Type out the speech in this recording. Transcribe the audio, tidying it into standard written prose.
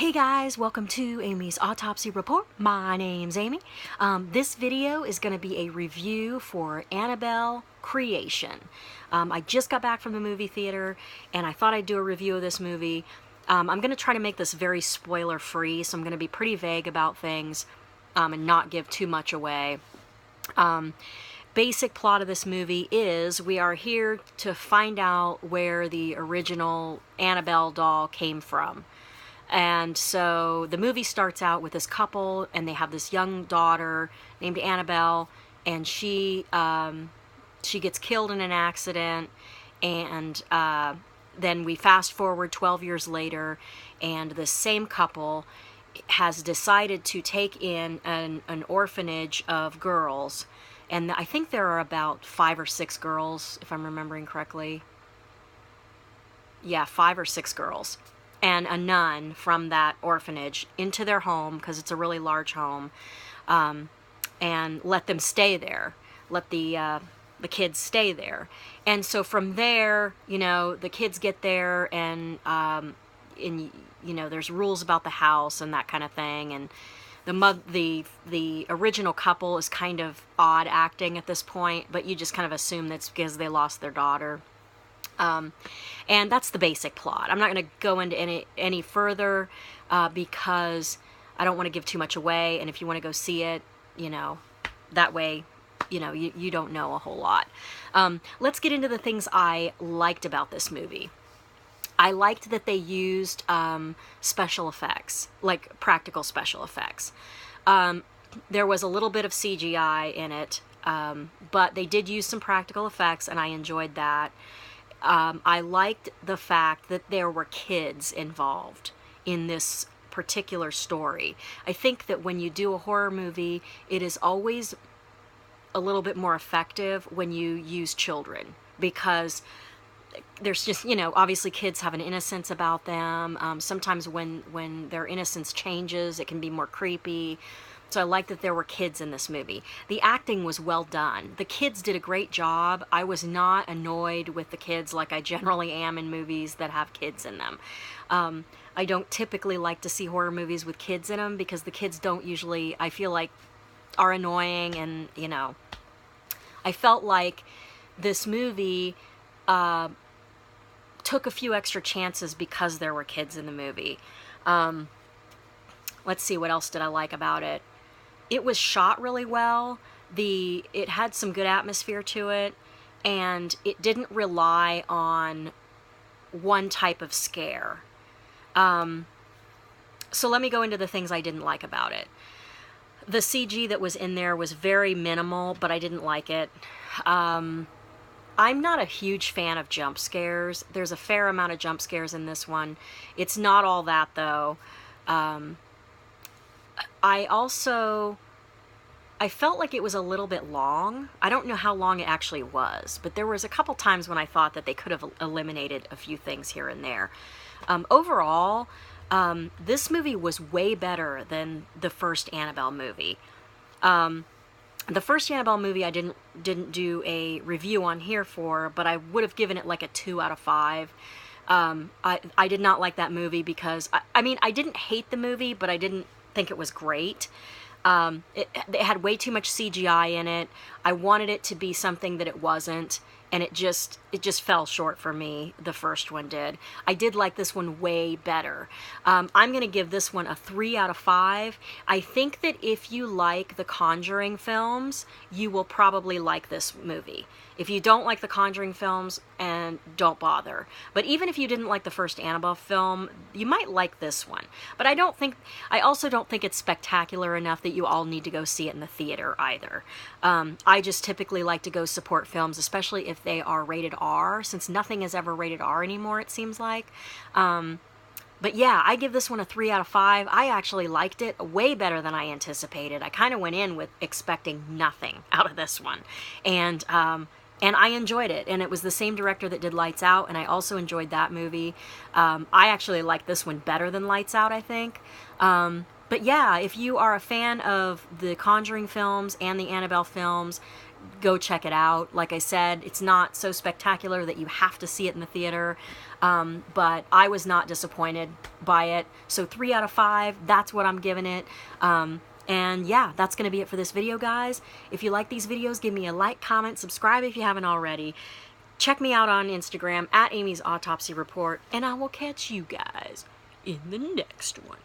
Hey guys, welcome to Amy's Autopsy Report. My name's Amy. This video is going to be a review for Annabelle Creation. I just got back from the movie theater and I thought I'd do a review of this movie. I'm going to try to make this very spoiler free, so I'm going to be pretty vague about things and not give too much away. Basic plot of this movie is we are here to find out where the original Annabelle doll came from. And so the movie starts out with this couple, and they have this young daughter named Annabelle, and she gets killed in an accident, and then we fast forward 12 years later, and the same couple has decided to take in an orphanage of girls, and I think there are about 5 or 6 girls, if I'm remembering correctly. Yeah, 5 or 6 girls. And a nun from that orphanage into their home, because it's a really large home, and let them stay there. Let the kids stay there. And so from there, you know, the kids get there, and you know, there's rules about the house and that kind of thing. And the original couple is kind of odd acting at this point, but you just kind of assume that's because they lost their daughter. And that's the basic plot. I'm not going to go into any further because I don't want to give too much away. And if you want to go see it, you know, that way, you know, you don't know a whole lot. Let's get into the things I liked about this movie. I liked that they used special effects, like practical special effects. There was a little bit of CGI in it, but they did use some practical effects, and I enjoyed that. I liked the fact that there were kids involved in this particular story. I think that when you do a horror movie, it is always a little bit more effective when you use children, because there's just, you know, obviously kids have an innocence about them. Sometimes when their innocence changes, it can be more creepy. So I like that there were kids in this movie. The acting was well done. The kids did a great job. I was not annoyed with the kids like I generally am in movies that have kids in them. I don't typically like to see horror movies with kids in them because the kids don't usually, I feel like, are annoying. And, you know, I felt like this movie took a few extra chances because there were kids in the movie. Let's see, what else did I like about it? It was shot really well. It had some good atmosphere to it, and it didn't rely on one type of scare. So let me go into the things I didn't like about it. The CG that was in there was very minimal, but I didn't like it. I'm not a huge fan of jump scares. There's a fair amount of jump scares in this one. It's not all that, though. I felt like it was a little bit long. I don't know how long it actually was, but there was a couple times when I thought that they could have eliminated a few things here and there. Overall, this movie was way better than the first Annabelle movie. The first Annabelle movie I didn't do a review on here for, but I would have given it like a 2 out of 5. I did not like that movie because, I mean, I didn't hate the movie, but I didn't think it was great. It had way too much CGI in it. I wanted it to be something that it wasn't, and it just fell short for me. The first one did. I did like this one way better. I'm going to give this one a 3 out of 5. I think that if you like the Conjuring films, you will probably like this movie. If you don't like the Conjuring films, and don't bother. But even if you didn't like the first Annabelle film, you might like this one. But I also don't think it's spectacular enough that you all need to go see it in the theater either. I just typically like to go support films, especially if they are rated R, since nothing is ever rated R anymore, it seems like. But yeah, I give this one a 3 out of 5. I actually liked it way better than I anticipated. I kind of went in with expecting nothing out of this one. And I enjoyed it, and it was the same director that did Lights Out, and I also enjoyed that movie. I actually like this one better than Lights Out, I think. But yeah, if you are a fan of the Conjuring films and the Annabelle films, go check it out. Like I said, it's not so spectacular that you have to see it in the theater, but I was not disappointed by it. So 3 out of 5, that's what I'm giving it. And yeah, that's going to be it for this video, guys. If you like these videos, give me a like, comment, subscribe if you haven't already. Check me out on Instagram at Amy's Autopsy Report, and I will catch you guys in the next one.